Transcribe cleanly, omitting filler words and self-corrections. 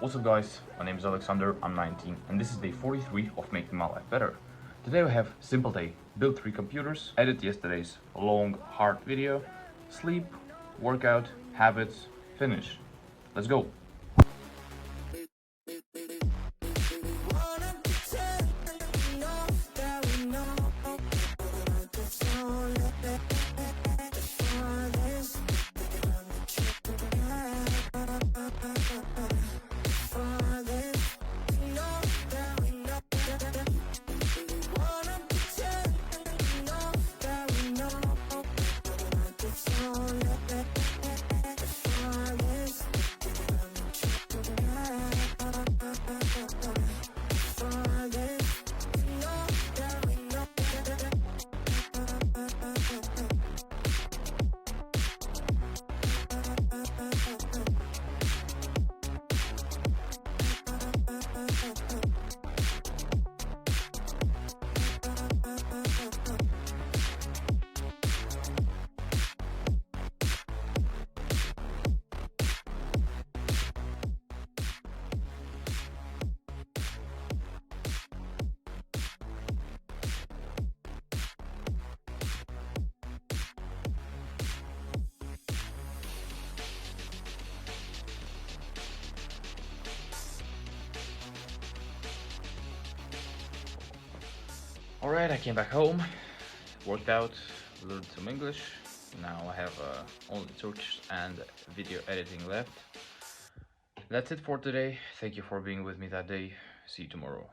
What's up guys, my name is Alexander, I'm 19 and this is day 43 of making my life better. Today we have simple day, build 3 computers, edit yesterday's long hard video, sleep, workout, habits, finish. Let's go! Alright, I came back home, worked out, learned some English. Now I have only Turkish and video editing left. That's it for today. Thank you for being with me that day. See you tomorrow.